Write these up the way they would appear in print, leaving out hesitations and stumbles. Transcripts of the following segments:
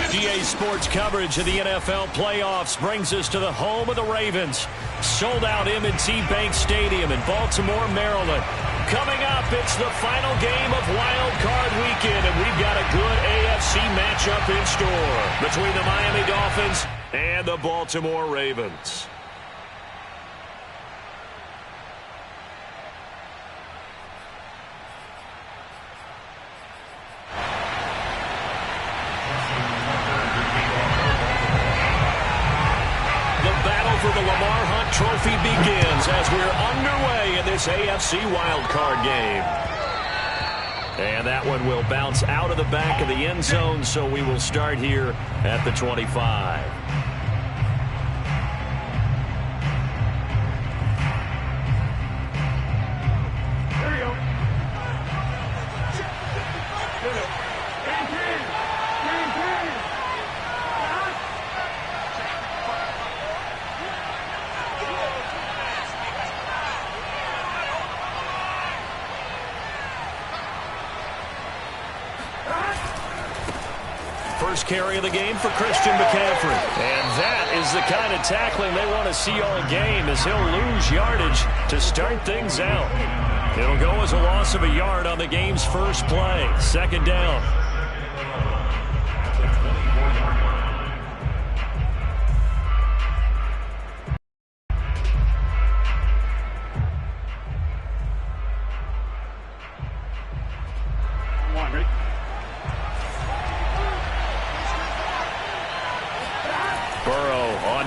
PGA Sports coverage of the NFL playoffs brings us to the home of the Ravens. Sold out M&T Bank Stadium in Baltimore, Maryland. Coming up, it's the final game of Wild Card Weekend, and we've got a good AFC matchup in store between the Miami Dolphins and the Baltimore Ravens. For the Lamar Hunt Trophy begins as we're underway in this AFC wildcard game. And that one will bounce out of the back of the end zone, so we will start here at the 25. There you go. First carry of the game for Christian McCaffrey. And that is the kind of tackling they want to see all game, as he'll lose yardage to start things out. It'll go as a loss of a yard on the game's first play. Second down.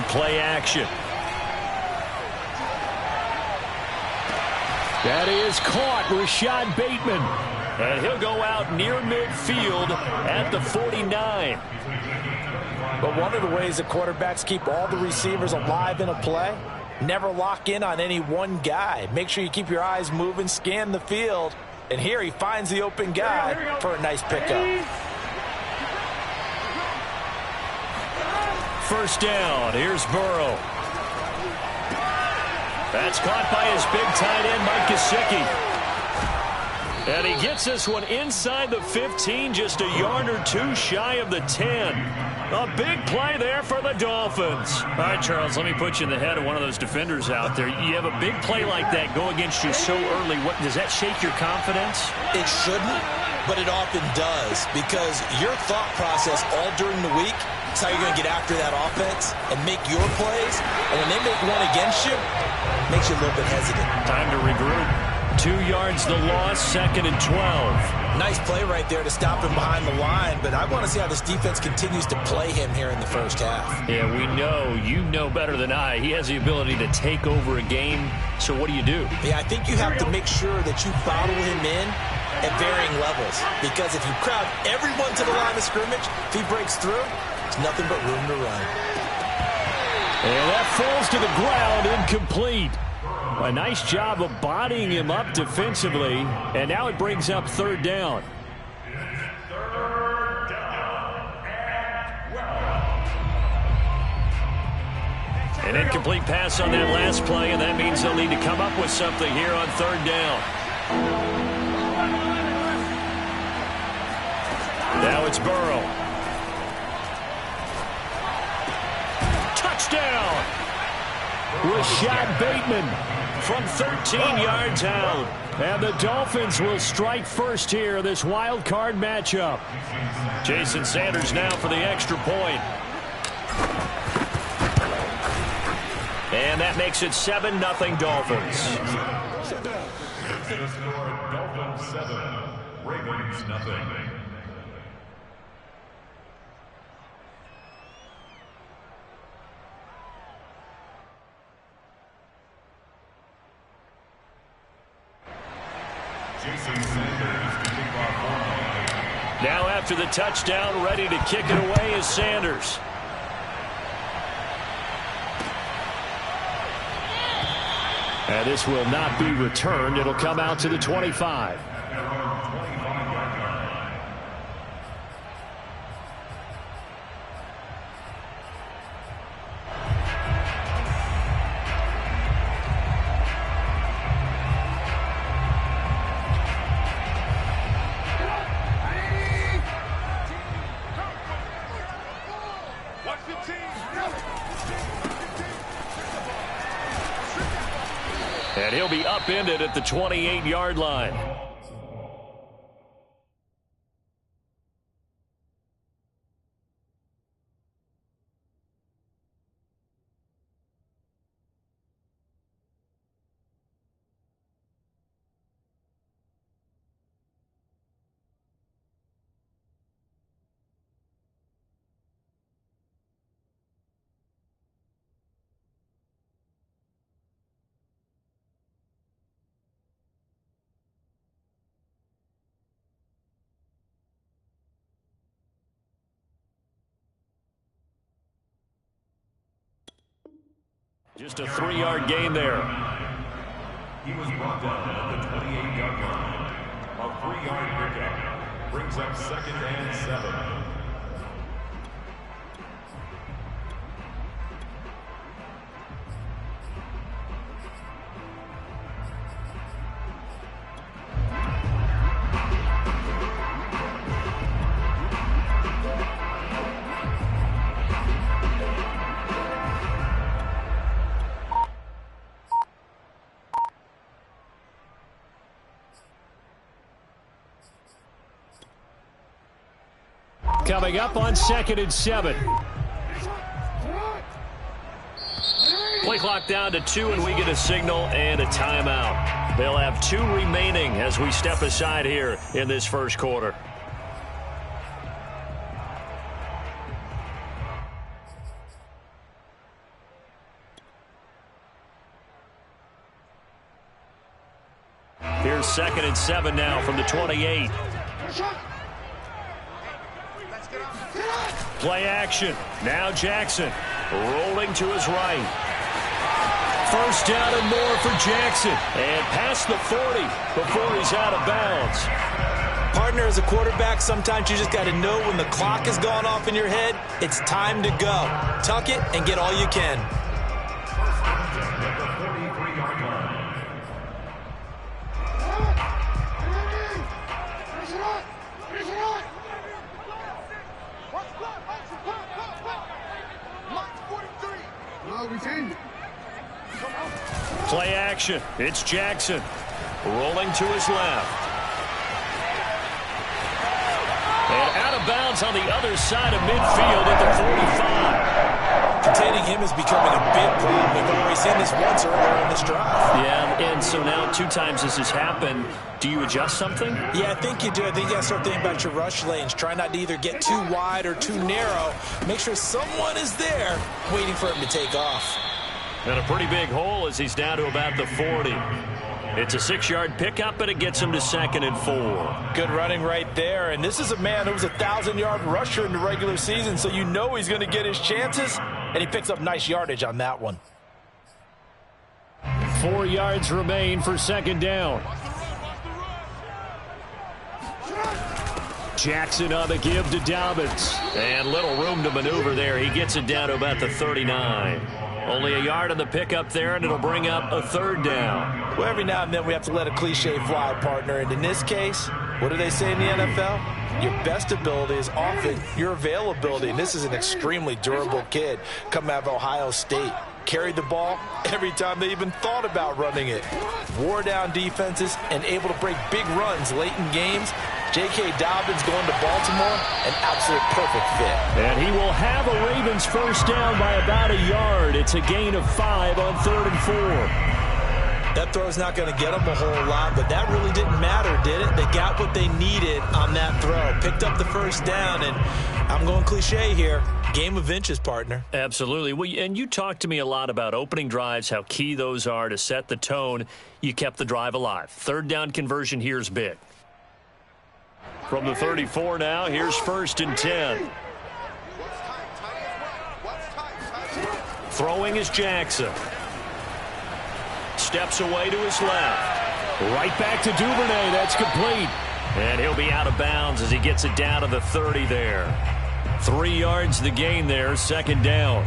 Play action. That is caught. Rashad Bateman. And he'll go out near midfield at the 49. But one of the ways that quarterbacks keep all the receivers alive in a play, never lock in on any one guy. Make sure you keep your eyes moving, scan the field. And here he finds the open guy for a nice pickup. First down. Here's Burrow. That's caught by his big tight end, Mike Gesicki. And he gets this one inside the 15, just a yard or two shy of the 10. A big play there for the Dolphins. All right, Charles, let me put you in the head of one of those defenders out there. You have a big play like that go against you so early. What, does that shake your confidence? It shouldn't, but it often does, because your thought process all during the week is how you're going to get after that offense and make your plays. And when they make one against you, it makes you a little bit hesitant. Time to regroup. 2 yards the loss, 2nd and 12. Nice play right there to stop him behind the line, but I want to see how this defense continues to play him here in the first half. Yeah, we know, you know better than I, he has the ability to take over a game. So what do you do? Yeah, I think you have to make sure that you bottle him in at varying levels, because if you crowd everyone to the line of scrimmage, if he breaks through, there's nothing but room to run. And that falls to the ground, incomplete. A nice job of bodying him up defensively, and now it brings up third down. An incomplete pass on that last play, and that means they'll need to come up with something here on third down. Now it's Burrow. Touchdown! Rashad Bateman from 13 yards out. And the Dolphins will strike first here in this wild card matchup. Jason Sanders now for the extra point. And that makes it 7-0 Dolphins. Dolphins 7, Ravens nothing. Now after the touchdown, ready to kick it away is Sanders. And this will not be returned. It'll come out to the 25. And he'll be upended at the 28-yard line. Just a 3-yard gain there. He was brought down at the 28-yard line. A 3-yard pickup brings up 2nd and 7. Coming up on 2nd and 7. Play clock down to 2, and we get a signal and a timeout. They'll have 2 remaining as we step aside here in this first quarter. Here's 2nd and 7 now from the 28. Play action. Now Jackson rolling to his right. First down and more for Jackson. And past the 40 before he's out of bounds. Partner, as a quarterback, sometimes you just got to know when the clock has gone off in your head, it's time to go. Tuck it and get all you can. Play action. It's Jackson rolling to his left. And out of bounds on the other side of midfield at the 45. Containing him is becoming a big problem. We've already seen this once earlier in this drive. Yeah, and so now 2 times this has happened. Do you adjust something? Yeah, I think you do. I think you got to start thinking about your rush lanes. Try not to either get too wide or too narrow. Make sure someone is there waiting for him to take off. And a pretty big hole as he's down to about the 40. It's a 6-yard pickup, and it gets him to 2nd and 4. Good running right there. And this is a man who was a 1,000-yard rusher in the regular season, so you know he's going to get his chances. And he picks up nice yardage on that one. 4 yards remain for 2nd down. Jackson on the give to Dobbins. And little room to maneuver there. He gets it down to about the 39. Only a yard on the pickup there, and it'll bring up a 3rd down. Well, every now and then we have to let a cliche fly, partner. And in this case, what do they say in the NFL? Your best ability is often your availability. And this is an extremely durable kid coming out of Ohio State. Carried the ball every time they even thought about running it. Wore down defenses and able to break big runs late in games. J.K. Dobbins going to Baltimore, an absolute perfect fit. And he will have a Ravens first down by about a yard. It's a gain of 5 on 3rd and 4. That throw's not going to get them a whole lot, but that really didn't matter, did it? They got what they needed on that throw. Picked up the first down, and I'm going cliche here. Game of inches, partner. Absolutely. Well, and you talked to me a lot about opening drives, how key those are to set the tone. You kept the drive alive. 3rd down conversion here is big. From the 34 now, here's 1st and 10. Throwing is Jackson. Steps away to his left. Right back to Duvernay. That's complete. And he'll be out of bounds as he gets it down to the 30 there. 3 yards the gain there, 2nd down.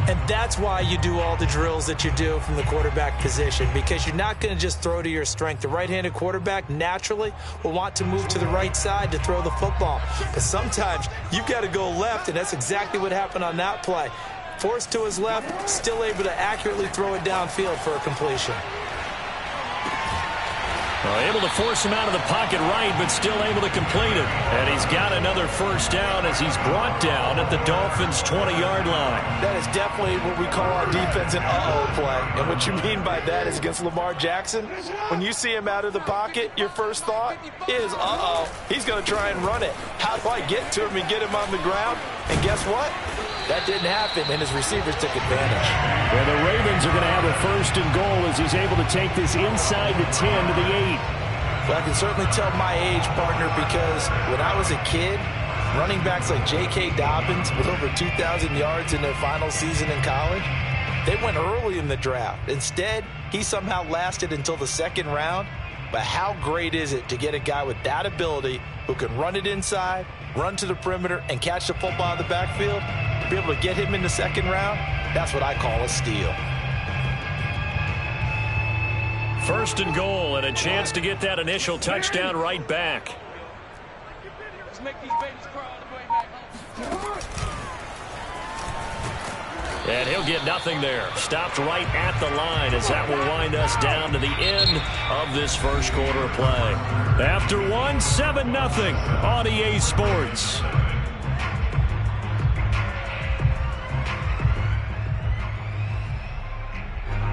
And that's why you do all the drills that you do from the quarterback position, because you're not going to just throw to your strength. The right-handed quarterback naturally will want to move to the right side to throw the football. But sometimes you've got to go left, and that's exactly what happened on that play. Forced to his left, still able to accurately throw it downfield for a completion. Able to force him out of the pocket right, but still able to complete it. And he's got another first down as he's brought down at the Dolphins' 20-yard line. That is definitely what we call on defense an uh-oh play. And what you mean by that is against Lamar Jackson, when you see him out of the pocket, your first thought is, uh-oh, he's going to try and run it. How do I get to him and get him on the ground? And guess what? That didn't happen, and his receivers took advantage. And the Ravens are going to have a first and goal as he's able to take this inside the 10 to the 8. Well, I can certainly tell my age, partner, because when I was a kid, running backs like J.K. Dobbins with over 2,000 yards in their final season in college, they went early in the draft. Instead, he somehow lasted until the second round. But how great is it to get a guy with that ability who can run it inside, run to the perimeter, and catch the football in the backfield? To be able to get him in the second round, that's what I call a steal. First and goal, and a chance to get that initial touchdown right back. Let's make these babies cry all the way back home. And he'll get nothing there. Stopped right at the line as that will wind us down to the end of this first quarter of play. After one, 7-0 on EA Sports.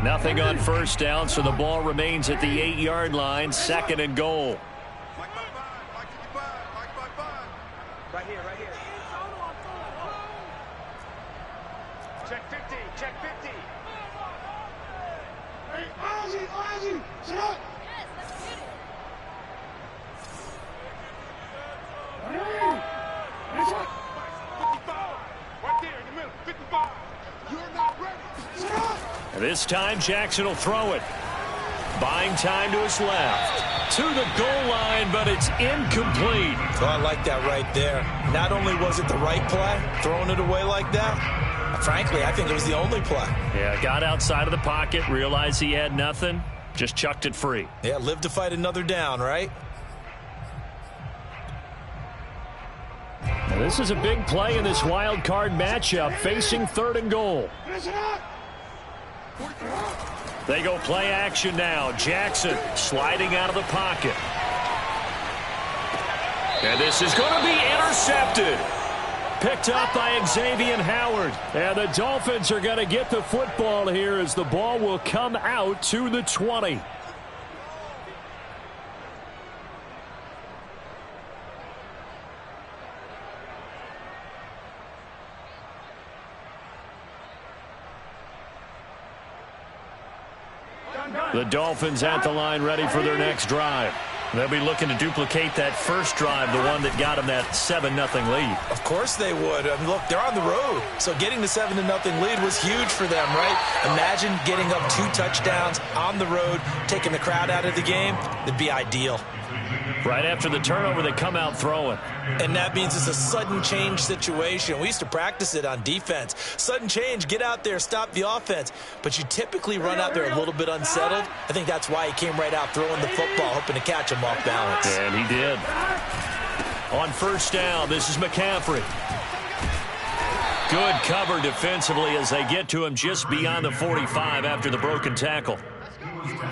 Nothing on first down, so the ball remains at the 8-yard line. Second and goal. Right here, right here. Check 50, check 50. Hey, Ozzy, sit up. Yes, let's get it. Nice one. 55. Right there in the middle, 55. You're not ready. Sit up. This time, Jackson will throw it. Buying time to his left. To the goal line, but it's incomplete. Oh, I like that right there. Not only was it the right play, throwing it away like that, frankly, I think it was the only play. Yeah, got outside of the pocket, realized he had nothing, just chucked it free. Yeah, live to fight another down, right? Now, this is a big play in this wild card matchup, facing third and goal. They go play action now. Jackson sliding out of the pocket. And this is going to be intercepted. Picked up by Xavier Howard. And the Dolphins are going to get the football here as the ball will come out to the 20. The Dolphins at the line ready for their next drive. They'll be looking to duplicate that first drive, the one that got them that 7-0 lead. Of course they would. I mean, look, they're on the road. So getting the 7-0 lead was huge for them, right? Imagine getting up 2 touchdowns on the road, taking the crowd out of the game. That'd be ideal. Right after the turnover, they come out throwing. And that means it's a sudden change situation. We used to practice it on defense. Sudden change, get out there, stop the offense. But you typically run out there a little bit unsettled. I think that's why he came right out throwing the football, hoping to catch him off balance. And he did. On first down, this is McCaffrey. Good cover defensively as they get to him just beyond the 45 after the broken tackle.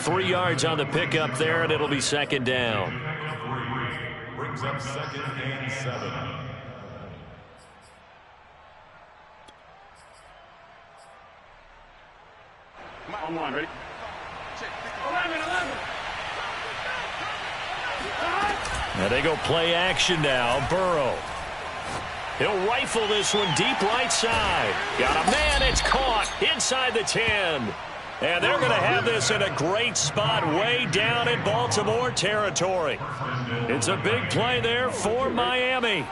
3 yards on the pickup there, and it'll be second down. Brings up second and 7. Come on, ready? 11. Now they go play action now. Burrow. He'll rifle this one deep right side. Got a man, it's caught inside the 10. And they're going to have this in a great spot way down in Baltimore territory. It's a big play there for Miami.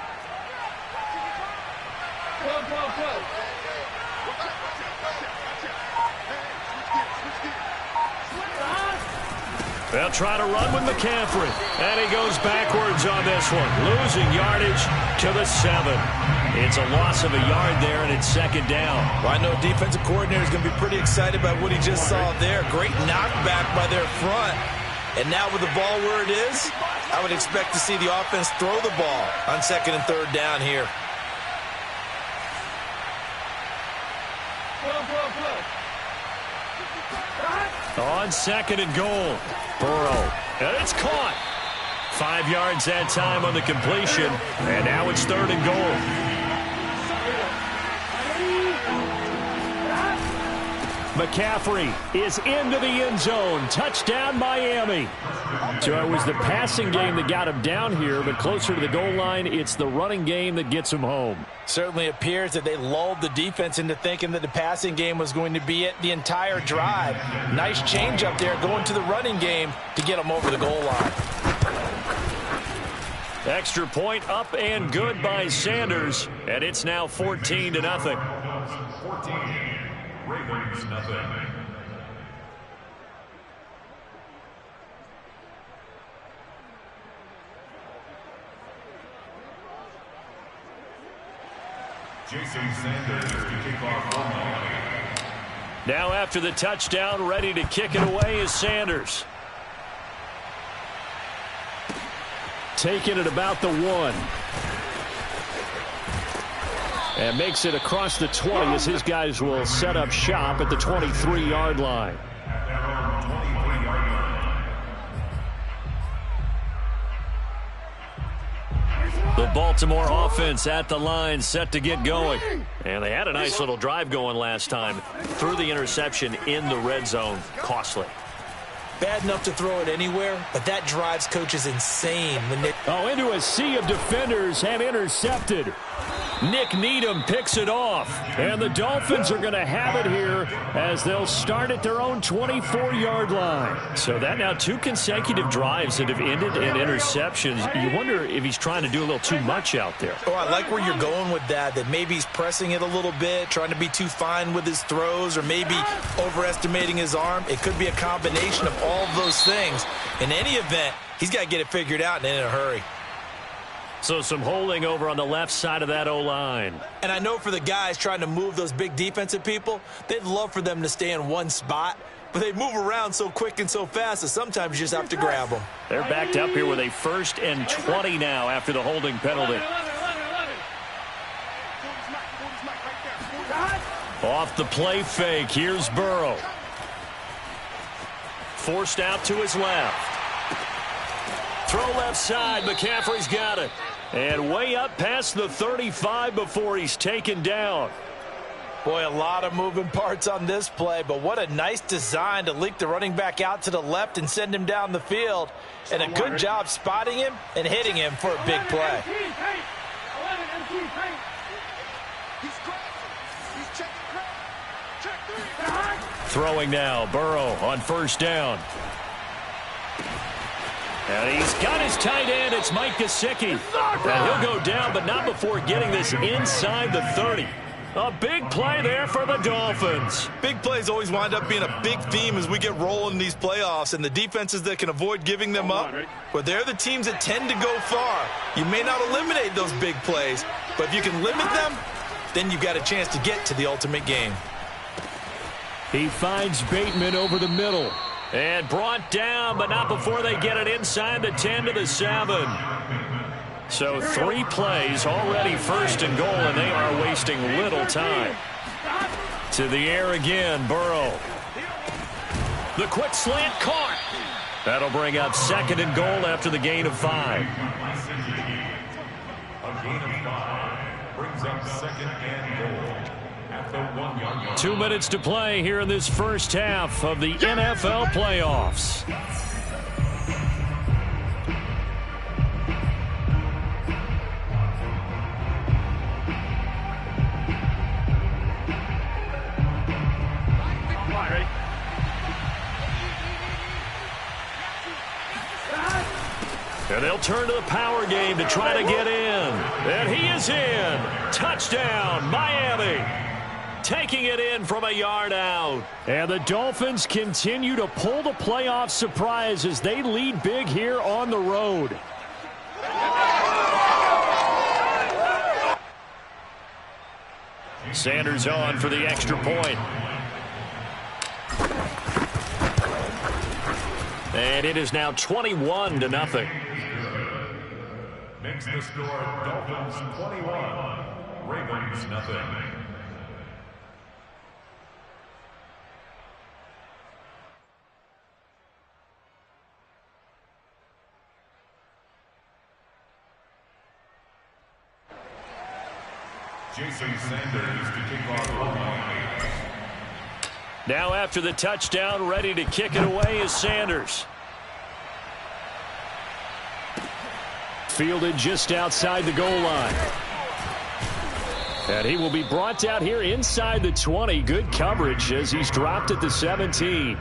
They'll try to run with McCaffrey. And he goes backwards on this one. Losing yardage to the 7. It's a loss of a yard there, and it's second down. Well, I know defensive coordinator is going to be pretty excited about what he just saw there. Great knockback by their front. And now with the ball where it is, I would expect to see the offense throw the ball on second and third down here. On second and goal, Burrow. And it's caught. 5 yards that time on the completion. And now it's third and goal. McCaffrey is into the end zone. Touchdown, Miami. So it was the passing game that got him down here, but closer to the goal line, it's the running game that gets him home. Certainly appears that they lulled the defense into thinking that the passing game was going to be it the entire drive. Nice change up there going to the running game to get them over the goal line. Extra point up and good by Sanders, and it's now 14-0. 14, Ravens nothing. Jason Sanders to kick off for Miami. Now after the touchdown, ready to kick it away is Sanders. Taking it about the 1. And makes it across the 20 as his guys will set up shop at the 23-yard line. At their own 23-yard line. The Baltimore offense at the line, set to get going. And they had a nice little drive going last time. Threw the interception in the red zone. Costly. Bad enough to throw it anywhere, but that drives coaches insane when they... Oh, into a sea of defenders and intercepted. Nick Needham picks it off. And the Dolphins are going to have it here as they'll start at their own 24-yard line. So that now 2 consecutive drives that have ended in interceptions. You wonder if he's trying to do a little too much out there. Oh, I like where you're going with that maybe he's pressing it a little bit, trying to be too fine with his throws, or maybe overestimating his arm. It could be a combination of all of those things. In any event, he's got to get it figured out and in a hurry. So some holding over on the left side of that O-line. And I know for the guys trying to move those big defensive people, they'd love for them to stay in one spot, but they move around so quick and so fast that sometimes you just have to grab them. They're backed up here with a 1st and 20 now after the holding penalty. Off the play fake, here's Burrow. Forced out to his left. Throw left side, McCaffrey's got it. And way up past the 35 before he's taken down. Boy, a lot of moving parts on this play, but what a nice design to leak the running back out to the left and send him down the field. And a good job spotting him and hitting him for a big play. Throwing now, Burrow on 1st down. And he's got his tight end. It's Mike Gesicki. And he'll go down, but not before getting this inside the 30. A big play there for the Dolphins. Big plays always wind up being a big theme as we get rolling in these playoffs, and the defenses that can avoid giving them up, but they're the teams that tend to go far. You may not eliminate those big plays, but if you can limit them, then you've got a chance to get to the ultimate game. He finds Bateman over the middle. And brought down, but not before they get it inside the 10 to the 7. So 3 plays, already 1st and goal, and they are wasting little time. To the air again, Burrow. The quick slant caught. That'll bring up 2nd and goal after the gain of 5. A gain of 5 brings up 2nd and goal at the 1-yard line. 2 minutes to play here in this first half of the NFL playoffs. And they'll turn to the power game to try to get in. And he is in. Touchdown, Miami. Taking it in from a yard out. And the Dolphins continue to pull the playoff surprise as they lead big here on the road. Sanders on for the extra point. And it is now 21-0. Makes the score Dolphins 21, Ravens nothing. Jason Sanders to kick off for Miami. Now after the touchdown, ready to kick it away is Sanders. Fielded just outside the goal line. And he will be brought down here inside the 20. Good coverage as he's dropped at the 17.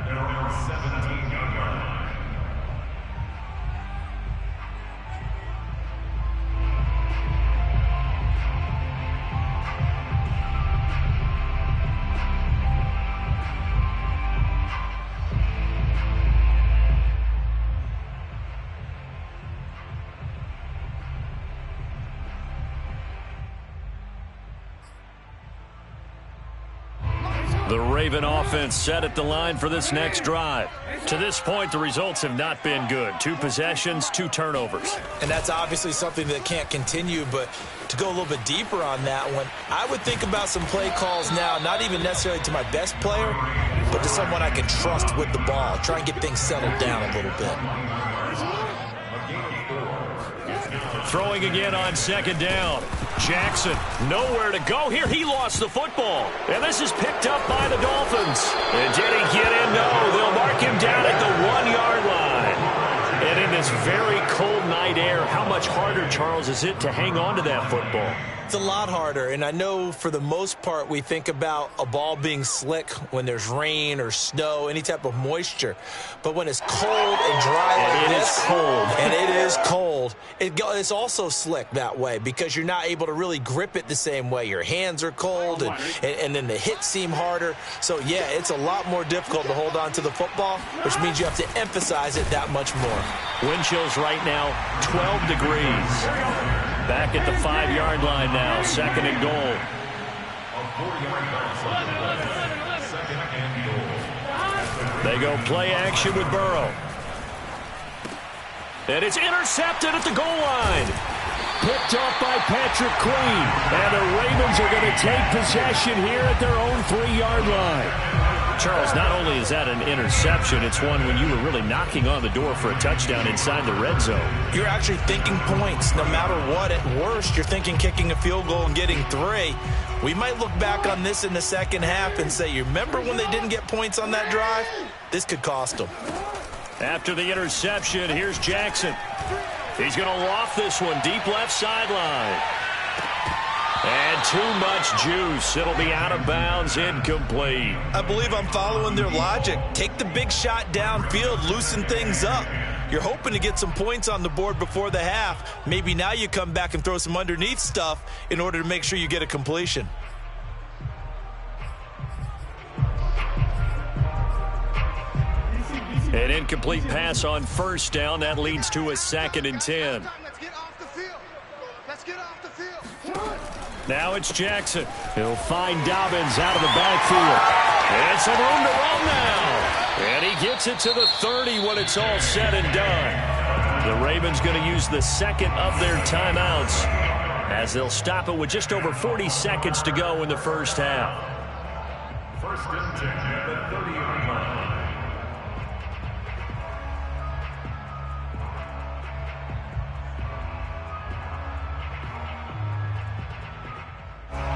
They're on 17-yard line. The Raven offense set at the line for this next drive. To this point, the results have not been good. 2 possessions, 2 turnovers. And that's obviously something that can't continue, but to go a little bit deeper on that one, I would think about some play calls now, not even necessarily to my best player, but to someone I can trust with the ball. Try and get things settled down a little bit. Throwing again on second down. Jackson, nowhere to go here. He lost the football. And this is picked up by the Dolphins. And did he get in? No. They'll mark him down at the 1-yard line. And in this very cold night air, how much harder, Charles, is it to hang on to that football? It's a lot harder, and I know for the most part we think about a ball being slick when there's rain or snow, any type of moisture. But when it's cold and dry like this, and it is cold, it's also slick that way because you're not able to really grip it the same way. Your hands are cold, and then the hits seem harder. So, yeah, it's a lot more difficult to hold on to the football, which means you have to emphasize it that much more. Wind chills right now, 12 degrees. Back at the 5-yard line now, 2nd and goal. A 4-yard pass on the play. 2nd and goal. They go play action with Burrow. And it's intercepted at the goal line. Picked off by Patrick Queen. And the Ravens are going to take possession here at their own 3-yard line. Charles, not only is that an interception, it's one when you were really knocking on the door for a touchdown inside the red zone. You're actually thinking points no matter what. At worst, you're thinking kicking a field goal and getting 3. We might look back on this in the second half and say, you remember when they didn't get points on that drive? This could cost them. After the interception, here's Jackson. He's going to loft this one deep left sideline. And too much juice. It'll be out of bounds, incomplete. I believe I'm following their logic. Take the big shot downfield, loosen things up. You're hoping to get some points on the board before the half. Maybe now you come back and throw some underneath stuff in order to make sure you get a completion. An incomplete pass on first down. That leads to a 2nd and 10. Let's get off the field. Let's get off the field. Now it's Jackson. He'll find Dobbins out of the backfield. And some room to run now. And he gets it to the 30 when it's all said and done. The Ravens going to use the 2nd of their timeouts as they'll stop it with just over 40 seconds to go in the first half. 1st and 10 at the 30-yard line.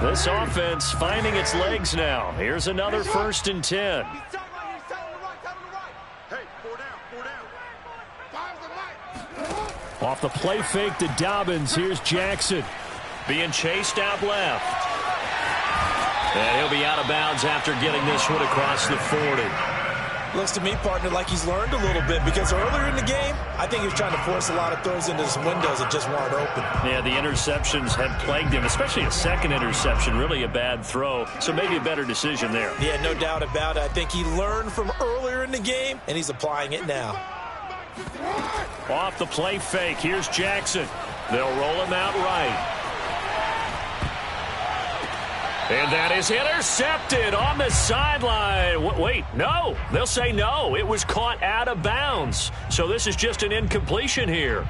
This offense finding its legs now. Here's another 1st and 10. He's tight right, he's tight on the right, tight on the right. Hey, 4 down, 4 down. Five the mic. Off the play fake to Dobbins, here's Jackson. Being chased out left. And he'll be out of bounds after getting this one across the 40. Looks to me, partner, like he's learned a little bit because earlier in the game, I think he was trying to force a lot of throws into his windows that just weren't open. Yeah, the interceptions had plagued him, especially a 2nd interception, really a bad throw. So maybe a better decision there. Yeah, no doubt about it. I think he learned from earlier in the game, and he's applying it now. Off the play fake, here's Jackson. They'll roll him out right. And that is intercepted on the sideline. Wait, no. They'll say no. It was caught out of bounds. So this is just an incompletion here.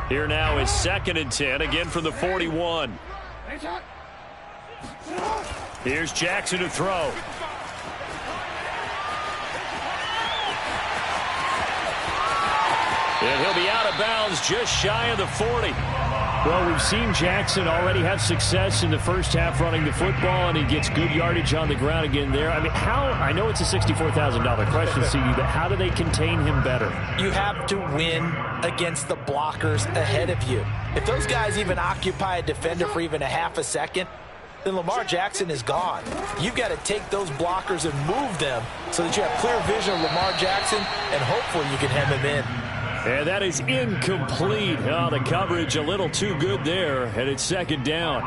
Here now is 2nd and 10, again from the 41. Here's Jackson to throw. And he'll be out of bounds just shy of the 40. Well, we've seen Jackson already have success in the first half running the football, and he gets good yardage on the ground again there. I mean, I know it's a $64,000 question, CD, but how do they contain him better? You have to win against the blockers ahead of you. If those guys even occupy a defender for even a half a second, then Lamar Jackson is gone. You've got to take those blockers and move them so that you have clear vision of Lamar Jackson, and hopefully you can hem him in. And that is incomplete. Oh, the coverage a little too good there, and it's second down.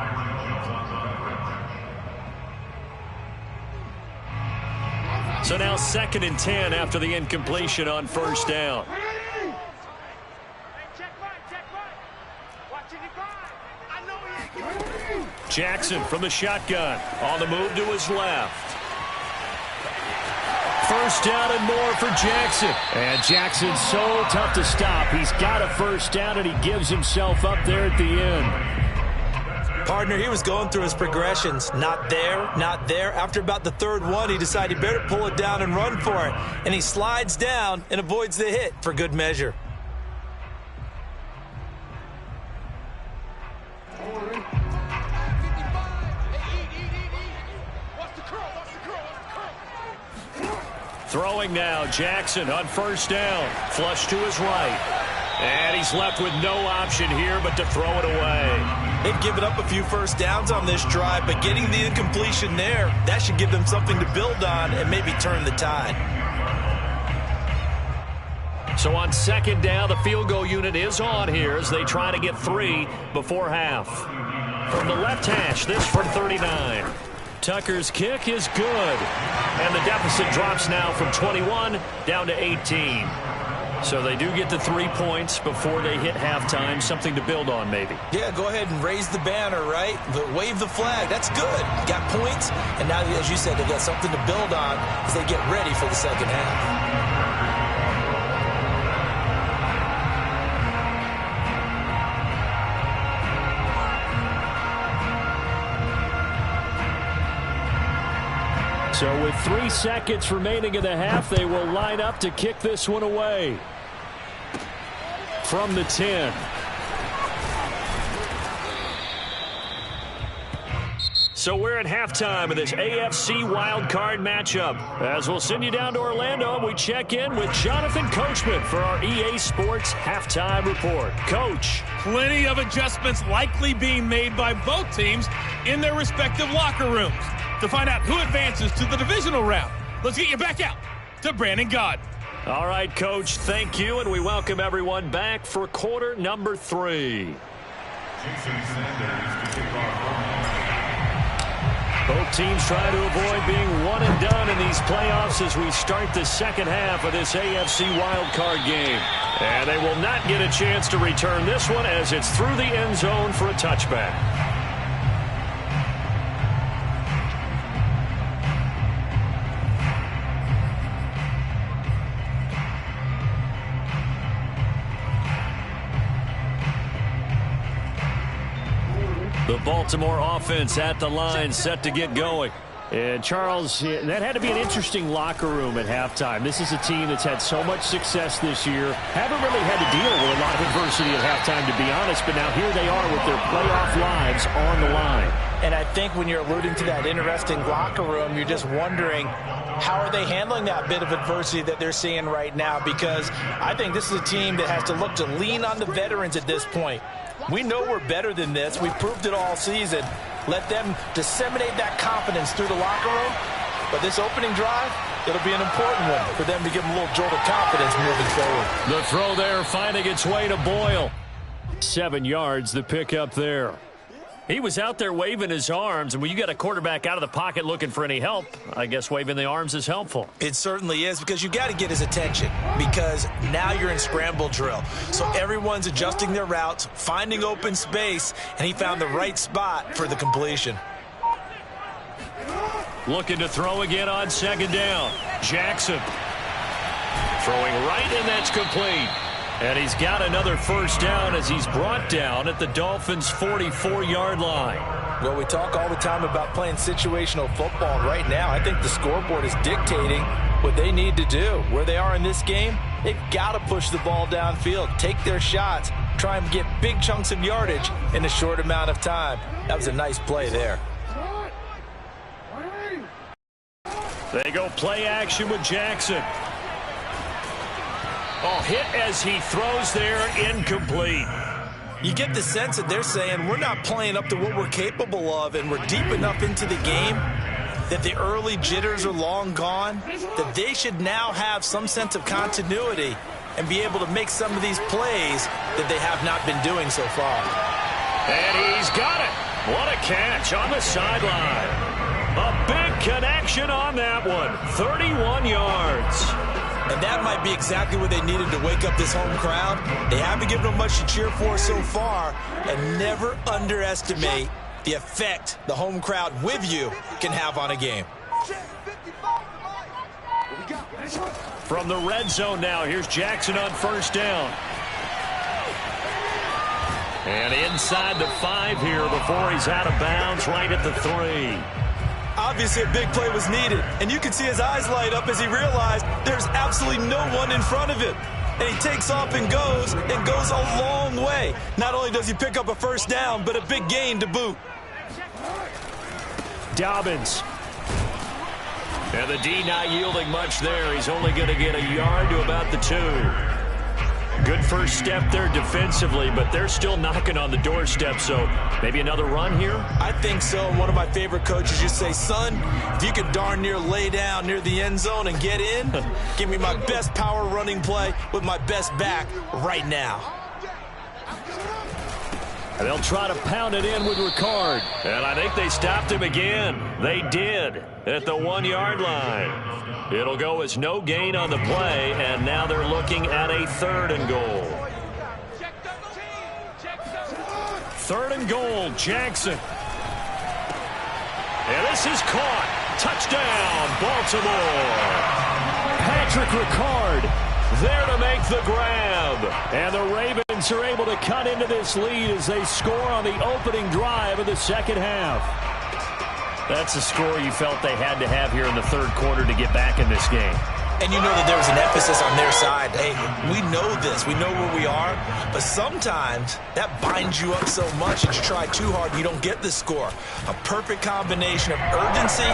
So now 2nd and 10 after the incompletion on first down. Jackson from the shotgun. On the move to his left. First down and more for Jackson. And Jackson's so tough to stop. He's got a first down, and he gives himself up there at the end. Partner, he was going through his progressions. Not there, not there. After about the third one, he decided he better pull it down and run for it. And he slides down and avoids the hit for good measure. Throwing now, Jackson on first down. Flush to his right. And he's left with no option here but to throw it away. They've given up a few first downs on this drive, but getting the incompletion there, that should give them something to build on and maybe turn the tide. So on second down, the field goal unit is on here as they try to get 3 before half. From the left hash, this from 39. Tucker's kick is good. And the deficit drops now from 21 down to 18. So they do get the 3 points before they hit halftime. Something to build on, maybe. Yeah, go ahead and raise the banner, right? But wave the flag. That's good. Got points. And now, as you said, they got something to build on as they get ready for the second half. So with 3 seconds remaining in the half, they will line up to kick this one away. From the 10. So we're at halftime of this AFC wildcard matchup. As we'll send you down to Orlando, and we check in with Jonathan Coachman for our EA Sports Halftime Report. Coach. Plenty of adjustments likely being made by both teams in their respective locker rooms. To find out who advances to the divisional round, let's get you back out to Brandon Gaudin. All right, Coach, thank you, and we welcome everyone back for quarter number 3. Both teams trying to avoid being one and done in these playoffs as we start the second half of this AFC wildcard game. And they will not get a chance to return this one as it's through the end zone for a touchback. The Baltimore offense at the line, set to get going. And Charles, that had to be an interesting locker room at halftime. This is a team that's had so much success this year. Haven't really had to deal with a lot of adversity at halftime, to be honest, but now here they are with their playoff lives on the line. And I think when you're alluding to that interesting locker room, you're just wondering, how are they handling that bit of adversity that they're seeing right now? Because I think this is a team that has to look to lean on the veterans at this point. We know we're better than this. We've proved it all season. Let them disseminate that confidence through the locker room. But this opening drive, it'll be an important one for them to give them a little jolt of confidence moving forward. The throw there finding its way to Boyle. 7 yards, the pickup there. He was out there waving his arms, and when you got a quarterback out of the pocket looking for any help, I guess waving the arms is helpful. It certainly is, because you got to get his attention, because now you're in scramble drill. So everyone's adjusting their routes, finding open space, and he found the right spot for the completion. Looking to throw again on second down. Jackson throwing right, and that's complete. And he's got another first down as he's brought down at the Dolphins' 44-yard line. Well, we talk all the time about playing situational football, and right now I think the scoreboard is dictating what they need to do. Where they are in this game, they've got to push the ball downfield, take their shots, try and get big chunks of yardage in a short amount of time. That was a nice play there. They go play action with Jackson. Oh, hit as he throws there, incomplete. You get the sense that they're saying we're not playing up to what we're capable of, and we're deep enough into the game that the early jitters are long gone, that they should now have some sense of continuity and be able to make some of these plays that they have not been doing so far. And he's got it. What a catch on the sideline. A big connection on that one. 31 yards. And that might be exactly what they needed to wake up this home crowd. They haven't given them much to cheer for so far, and never underestimate the effect the home crowd with you can have on a game. From the red zone now, here's Jackson on first down. And inside the 5 here before he's out of bounds, right at the 3. Obviously, a big play was needed, and you can see his eyes light up as he realized there's absolutely no one in front of him. And he takes off and goes a long way. Not only does he pick up a first down, but a big gain to boot. Dobbins. And the D not yielding much there. He's only going to get a yard to about the 2. Good first step there defensively, but they're still knocking on the doorstep, so maybe another run here? I think so. And one of my favorite coaches used to say, son, if you could darn near lay down near the end zone and get in, give me my best power running play with my best back right now. And they'll try to pound it in with Ricard. And I think they stopped him again. They did at the 1-yard line. It'll go as no gain on the play, and now they're looking at a 3rd and goal. 3rd and goal, Jackson. And this is caught. Touchdown, Baltimore. Patrick Ricard there to make the grab. And the Ravens are able to cut into this lead as they score on the opening drive of the second half. That's a score you felt they had to have here in the 3rd quarter to get back in this game. And you know that there was an emphasis on their side. Hey, we know this. We know where we are. But sometimes that binds you up so much that you try too hard and you don't get the score. A perfect combination of urgency,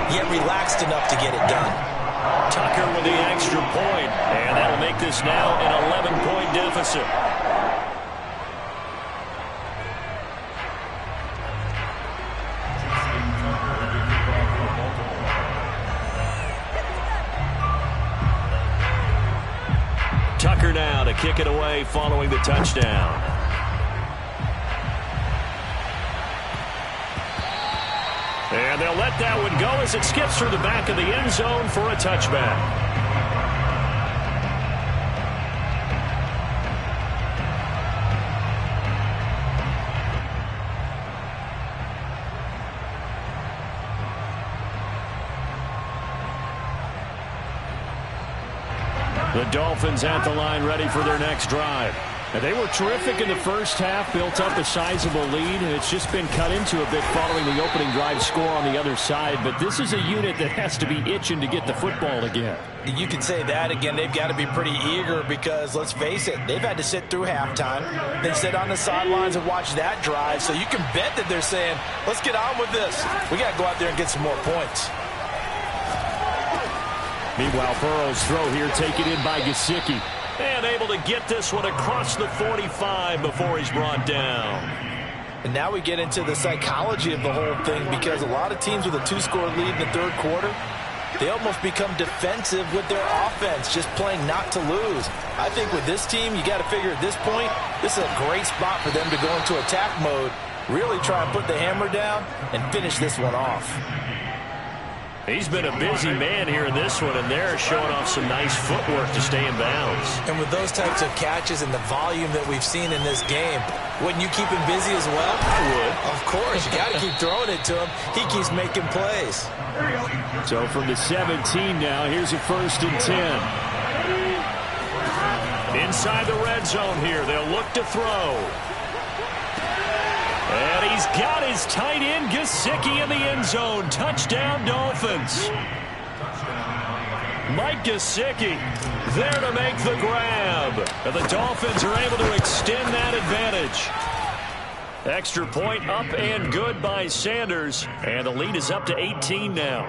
yet relaxed enough to get it done. Tucker with the extra point, and that'll make this now an 11-point deficit. Tucker now to kick it away following the touchdown. And they'll let that one go as it skips through the back of the end zone for a touchback. The Dolphins at the line ready for their next drive. And they were terrific in the first half, built up a sizable lead, and it's just been cut into a bit following the opening drive score on the other side. But this is a unit that has to be itching to get the football again. You can say that again. They've got to be pretty eager because, let's face it, they've had to sit through halftime, then sit on the sidelines and watch that drive. So you can bet that they're saying, let's get on with this. We got to go out there and get some more points. Meanwhile, Burrow's throw here taken in by Gesicki. And able to get this one across the 45 before he's brought down. And now we get into the psychology of the whole thing because a lot of teams with a 2-score lead in the 3rd quarter, they almost become defensive with their offense, just playing not to lose. I think with this team, you got to figure at this point, this is a great spot for them to go into attack mode, really try and put the hammer down and finish this one off. He's been a busy man here in this one, and they're showing off some nice footwork to stay in bounds. And with those types of catches and the volume that we've seen in this game, wouldn't you keep him busy as well? I would. Of course. You got to keep throwing it to him. He keeps making plays. So from the 17 now, here's a 1st and 10. Inside the red zone here, they'll look to throw. And he's got his tight end, Gesicki, in the end zone. Touchdown, Dolphins. Mike Gesicki there to make the grab. And the Dolphins are able to extend that advantage. Extra point up and good by Sanders. And the lead is up to 18 now.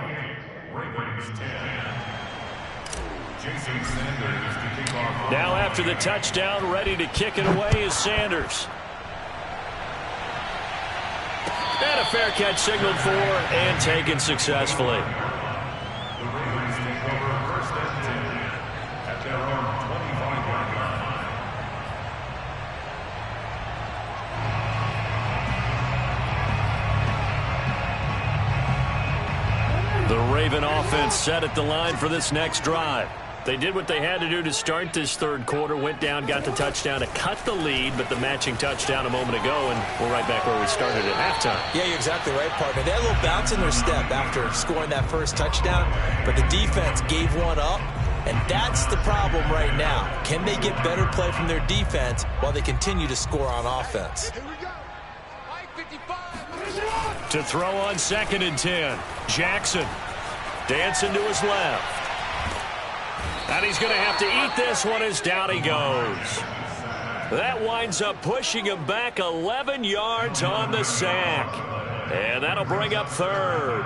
Now after the touchdown, ready to kick it away is Sanders. And a fair catch signaled for and taken successfully. The Ravens take over first and 10 at their own 25-yard line. The Raven offense set at the line for this next drive. They did what they had to do to start this third quarter, went down, got the touchdown to cut the lead, but the matching touchdown a moment ago, and we're right back where we started at halftime. Yeah, you're exactly right, partner. They had a little bounce in their step after scoring that first touchdown, but the defense gave one up, and that's the problem right now. Can they get better play from their defense while they continue to score on offense? Here we go. Mike 55. To throw on 2nd and 10, Jackson dancing to his left. And he's going to have to eat this one as down he goes. That winds up pushing him back 11 yards on the sack. And that'll bring up 3rd.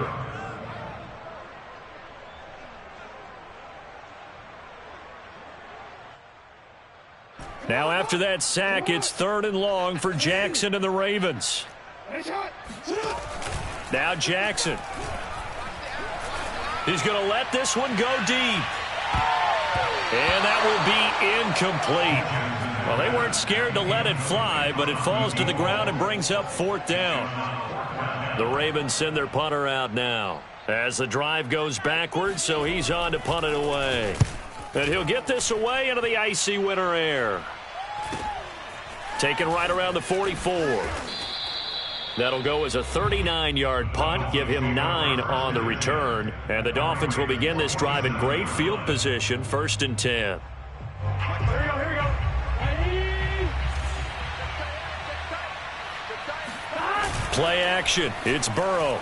Now after that sack, it's 3rd and long for Jackson and the Ravens. Now Jackson. He's going to let this one go deep. And that will be incomplete. Well, they weren't scared to let it fly, but it falls to the ground and brings up 4th down. The Ravens send their punter out now as the drive goes backwards, so he's on to punt it away. And he'll get this away into the icy winter air. Taken right around the 44. That'll go as a 39-yard punt, give him 9 on the return. And the Dolphins will begin this drive in great field position, 1st and 10. Here we go. Play action. It's Burrow.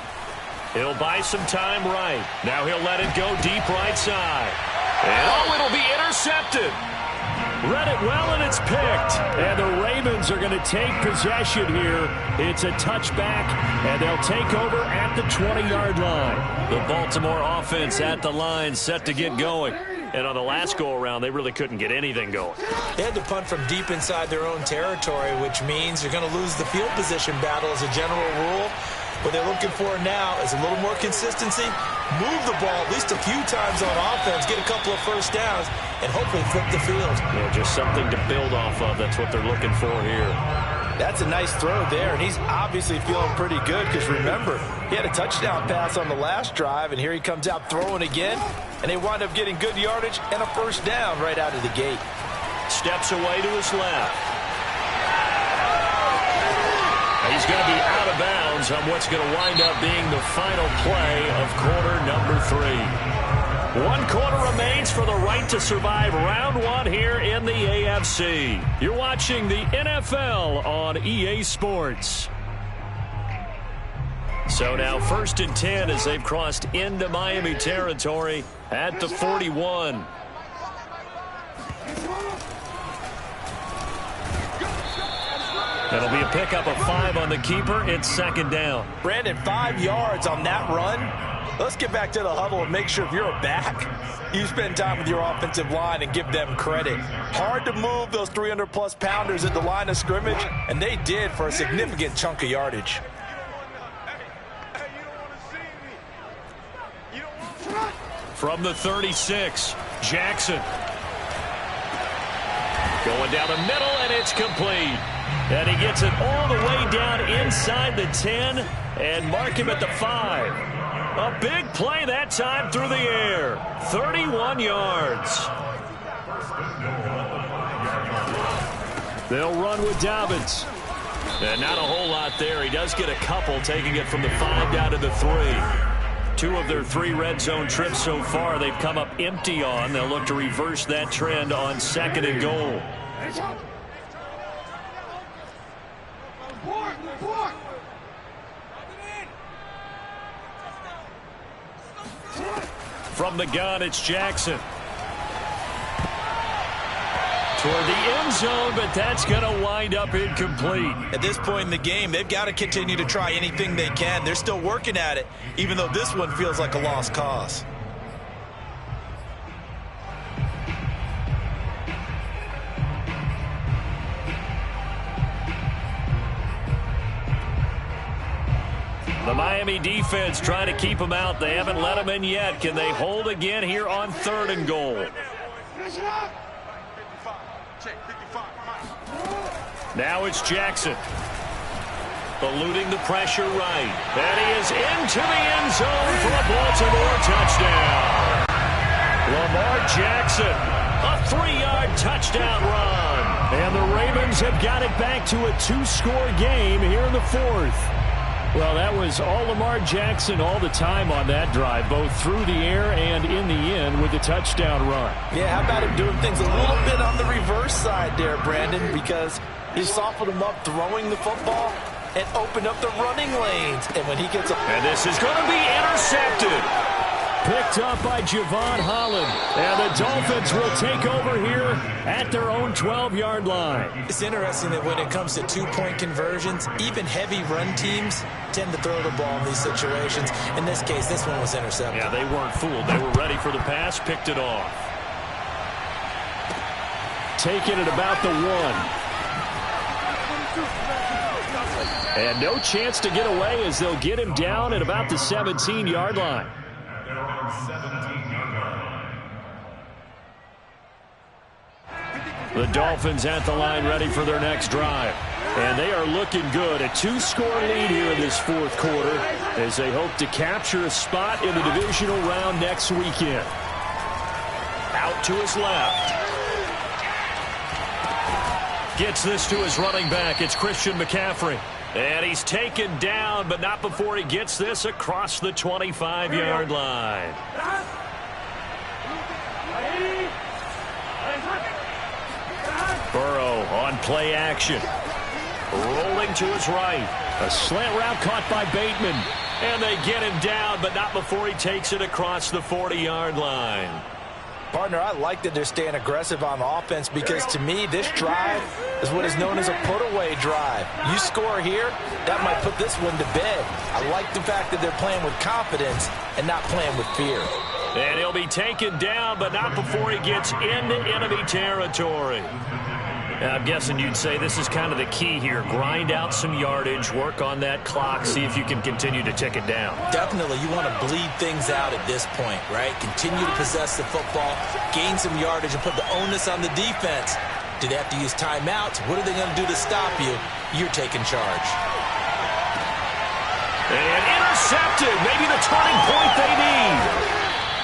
He'll buy some time right. Now he'll let it go deep right side. And it'll be intercepted. Read it well, and it's picked. And the Ravens are going to take possession here. It's a touchback, and they'll take over at the 20-yard line. The Baltimore offense at the line, set to get going. And on the last go-around, they really couldn't get anything going. They had to punt from deep inside their own territory, which means you're going to lose the field position battle as a general rule. What they're looking for now is a little more consistency, move the ball at least a few times on offense, get a couple of first downs, and hopefully flip the field. Yeah, just something to build off of. That's what they're looking for here. That's a nice throw there, and he's obviously feeling pretty good because, remember, he had a touchdown pass on the last drive, and here he comes out throwing again, and they wind up getting good yardage and a first down right out of the gate. Steps away to his left. He's going to be out of bounds on what's going to wind up being the final play of quarter number 3. 1 quarter remains for the right to survive round 1 here in the AFC. You're watching the NFL on EA Sports. So now 1st and 10 as they've crossed into Miami territory at the 41. That'll be a pickup of 5 on the keeper. It's 2nd down. Brandon, 5 yards on that run. Let's get back to the huddle and make sure if you're a back, you spend time with your offensive line and give them credit. Hard to move those 300-plus pounders at the line of scrimmage, and they did for a significant chunk of yardage. From the 36, Jackson. Going down the middle, and it's complete. And he gets it all the way down inside the 10 and mark him at the 5. A big play that time through the air. 31 yards. They'll run with Dobbins. And not a whole lot there. He does get a couple, taking it from the 5 down to the 3. 2 of their 3 red zone trips so far, they've come up empty on. They'll look to reverse that trend on 2nd and goal. From the gun, it's Jackson. Toward the end zone, but that's going to wind up incomplete. At this point in the game, they've got to continue to try anything they can. They're still working at it, even though this one feels like a lost cause. The Miami defense trying to keep them out. They haven't let them in yet. Can they hold again here on 3rd and goal? Now it's Jackson. Eluding the pressure right. And he is into the end zone for a Baltimore touchdown. Lamar Jackson, a 3-yard touchdown run. And the Ravens have got it back to a 2-score game here in the 4th. Well, that was all Lamar Jackson all the time on that drive, both through the air and in the end with the touchdown run. Yeah, how about him doing things a little bit on the reverse side there, Brandon, because he softened him up throwing the football and opened up the running lanes. And when he gets up... And this is going to be intercepted. Picked up by Javon Holland. And the Dolphins will take over here at their own 12-yard line. It's interesting that when it comes to 2-point conversions, even heavy run teams tend to throw the ball in these situations. In this case, this one was intercepted. Yeah, they weren't fooled. They were ready for the pass, picked it off. Taking it about the 1. And no chance to get away as they'll get him down at about the 17-yard line. The Dolphins at the line ready for their next drive. And they are looking good. A 2-score lead here in this 4th quarter as they hope to capture a spot in the divisional round next weekend. Out to his left. Gets this to his running back. It's Christian McCaffrey. And he's taken down, but not before he gets this across the 25-yard line. Burrow on play action. Rolling to his right. A slant route caught by Bateman. And they get him down, but not before he takes it across the 40-yard line. Partner, I like that they're staying aggressive on offense because, to me, this drive is what is known as a put-away drive. You score here, that might put this one to bed. I like the fact that they're playing with confidence and not playing with fear. And he'll be taken down, but not before he gets into enemy territory. I'm guessing you'd say this is kind of the key here. Grind out some yardage, work on that clock, see if you can continue to tick it down. Definitely. You want to bleed things out at this point, right? Continue to possess the football, gain some yardage, and put the onus on the defense. Do they have to use timeouts? What are they going to do to stop you? You're taking charge. And intercepted. Maybe the turning point they need.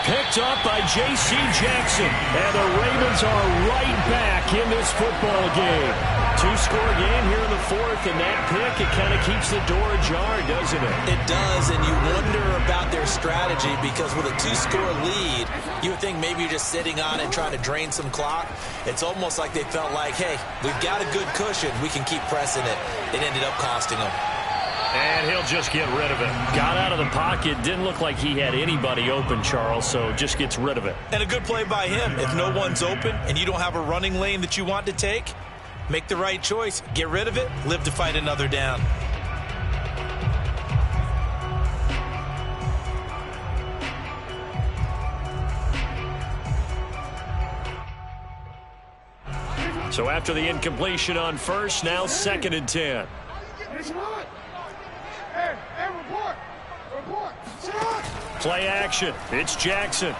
Picked up by J.C. Jackson. And the Ravens are right back in this football game. 2-score game here in the 4th, and that pick, it kind of keeps the door ajar, doesn't it? It does, and you wonder about their strategy because with a 2-score lead, you would think maybe you're just sitting on it trying to drain some clock. It's almost like they felt like, hey, we've got a good cushion. We can keep pressing it. It ended up costing them. And he'll just get rid of it. Got out of the pocket. Didn't look like he had anybody open, Charles, so just gets rid of it. And a good play by him. If no one's open and you don't have a running lane that you want to take, make the right choice. Get rid of it. Live to fight another down. So after the incompletion on first, now 2nd and 10. Play action. It's Jackson.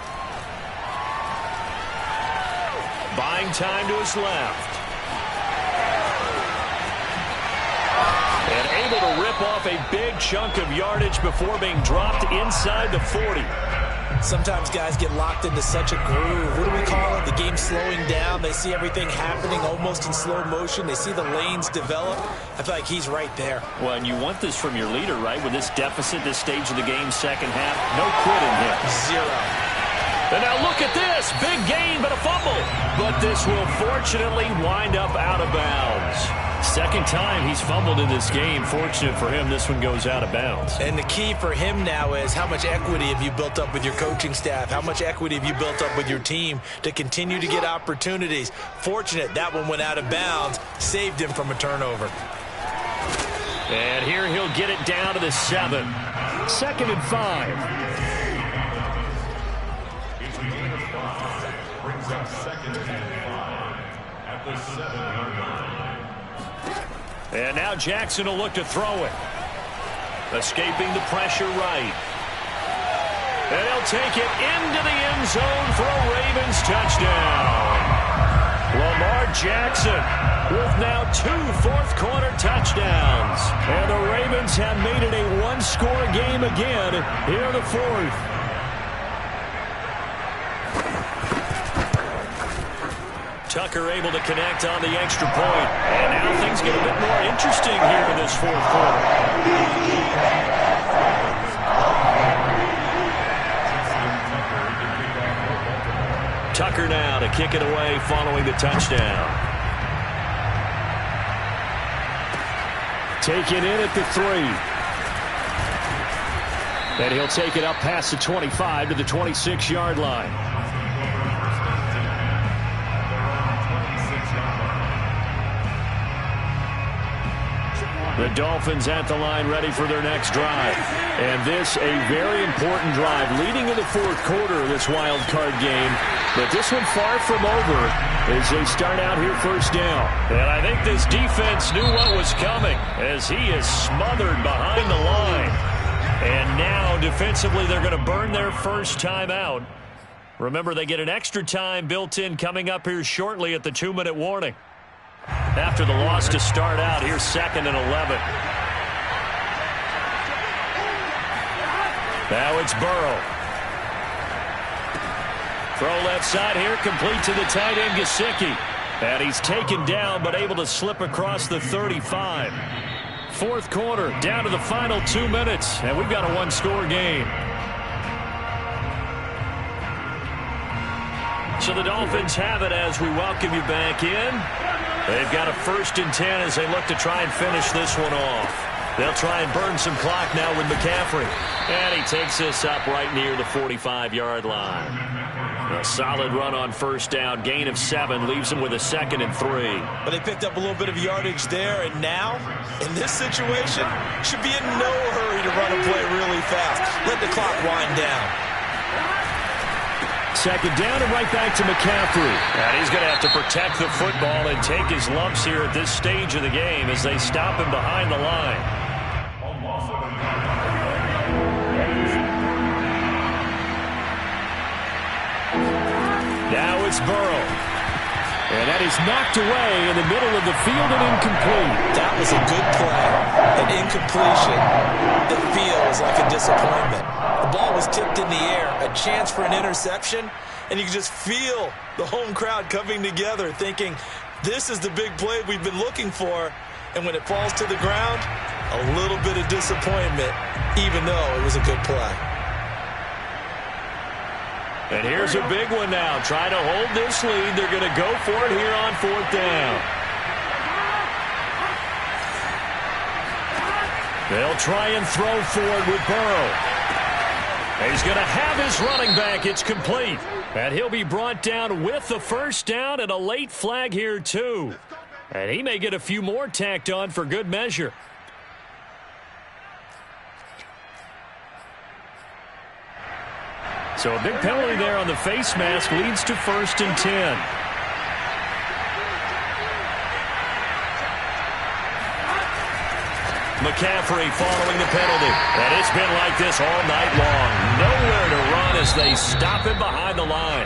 Buying time to his left. And able to rip off a big chunk of yardage before being dropped inside the 40. Sometimes guys get locked into such a groove. What do we call it? The game slowing down. They see everything happening almost in slow motion. They see the lanes develop. I feel like he's right there. Well, and you want this from your leader, right? With this deficit, this stage of the game, second half, no quit in him. Zero. And now look at this. Big gain, but a fumble. But this will fortunately wind up out of bounds. Second time he's fumbled in this game. Fortunate for him, this one goes out of bounds. And the key for him now is how much equity have you built up with your coaching staff? How much equity have you built up with your team to continue to get opportunities? Fortunate that one went out of bounds, saved him from a turnover. And here he'll get it down to the 7. 2nd and 5. Brings up 2nd and 5 at the 7-yard line. And now Jackson will look to throw it. Escaping the pressure right. And he'll take it into the end zone for a Ravens touchdown. Lamar Jackson with now 2 fourth-quarter touchdowns. And the Ravens have made it a one-score game again here in the 4th. Tucker able to connect on the extra point. And now things get a bit more interesting here in this 4th quarter. Tucker now to kick it away following the touchdown. Taken in at the 3. And he'll take it up past the 25 to the 26-yard line. The Dolphins at the line ready for their next drive. And this a very important drive leading to the 4th quarter of this wild card game. But this one far from over as they start out here first down. And I think this defense knew what was coming as he is smothered behind the line. And now defensively they're going to burn their first time out. Remember, they get an extra time built in coming up here shortly at the 2-minute warning. After the loss to start out, here's 2nd and 11. Now it's Burrow. Throw left side here, complete to the tight end, Gesicki. And he's taken down, but able to slip across the 35. 4th quarter, down to the final 2 minutes, and we've got a one-score game. So the Dolphins have it as we welcome you back in. They've got a 1st and 10 as they look to try and finish this one off. They'll try and burn some clock now with McCaffrey. And he takes this up right near the 45-yard line. A solid run on first down. Gain of 7 leaves him with a 2nd and 3. Well, they picked up a little bit of yardage there, and now, in this situation, should be in no hurry to run a play really fast. Let the clock wind down. 2nd down and right back to McCaffrey. And he's going to have to protect the football and take his lumps here at this stage of the game as they stop him behind the line. Now it's Burrow. And that is knocked away in the middle of the field and incomplete. That was a good play. An incompletion that feels like a disappointment. The ball was tipped in the air, a chance for an interception, and you can just feel the home crowd coming together thinking, this is the big play we've been looking for. And when it falls to the ground, a little bit of disappointment, even though it was a good play. And here's a big one now. Trying to hold this lead. They're going to go for it here on 4th down. They'll try and throw forward with Burrow. He's going to have his running back. It's complete. And he'll be brought down with the 1st down and a late flag here too. And he may get a few more tacked on for good measure. So a big penalty there on the face mask leads to 1st and 10. McCaffrey following the penalty. And it's been like this all night long. Nowhere to run as they stop him behind the line.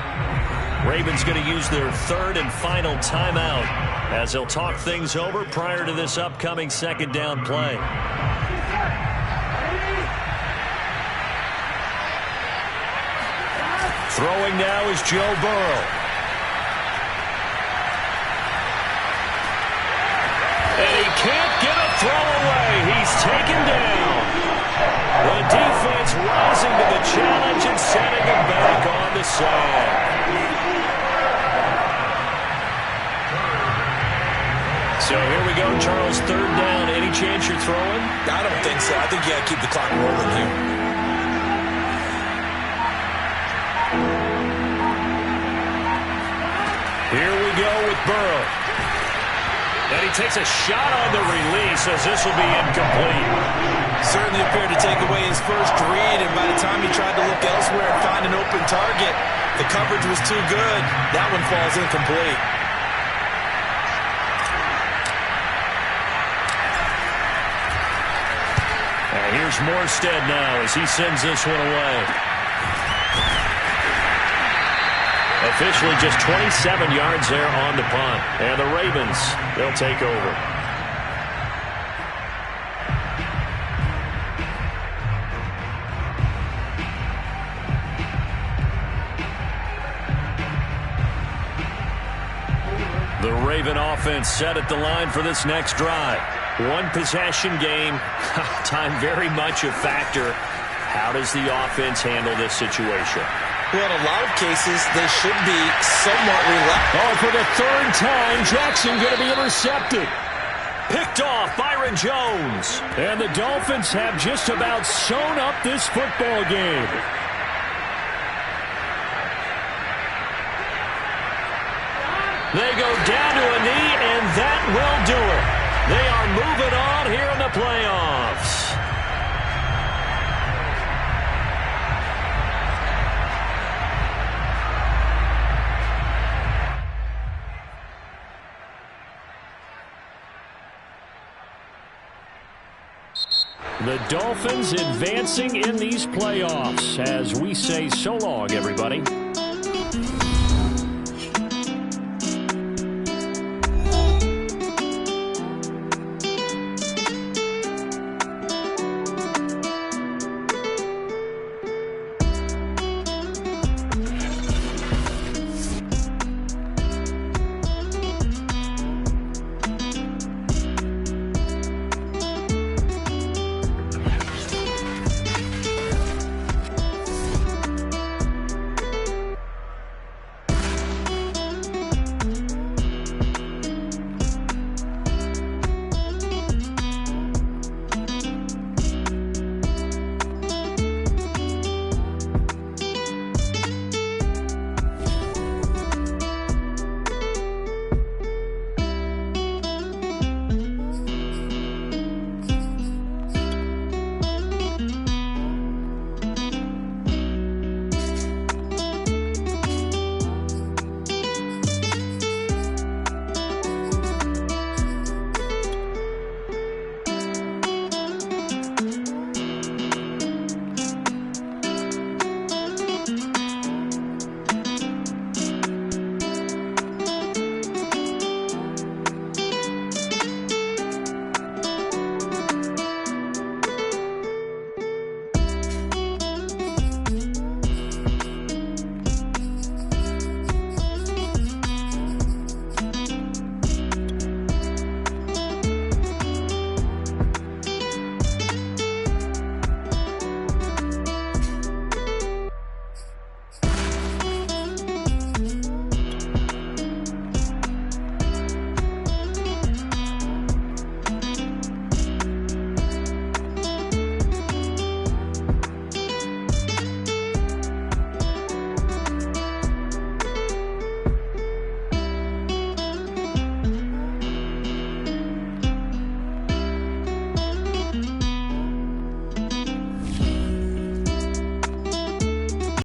Ravens going to use their third and final timeout as they'll talk things over prior to this upcoming second down play. Throwing now is Joe Burrow. And he can't get a throw away. He's taken down. The defense rising to the challenge and setting him back on the side. So here we go, Charles. Third down. Any chance you're throwing? I don't think so. I think you got to keep the clock rolling here. Here we go with Burrow. And he takes a shot on the release as this will be incomplete. Certainly appeared to take away his first read, and by the time he tried to look elsewhere and find an open target, the coverage was too good. That one falls incomplete. And here's Morstead now as he sends this one away. Officially just 27 yards there on the punt. And the Ravens, they'll take over. The Raven offense set at the line for this next drive. One possession game. Time very much a factor. How does the offense handle this situation? Well, in a lot of cases, they should be somewhat relaxed. Oh, for the third time, Jackson going to be intercepted. Picked off Byron Jones. And the Dolphins have just about sewn up this football game. They go down to a knee, and that will do it. They are moving on here in the playoffs. The Dolphins advancing in these playoffs as we say so long, everybody.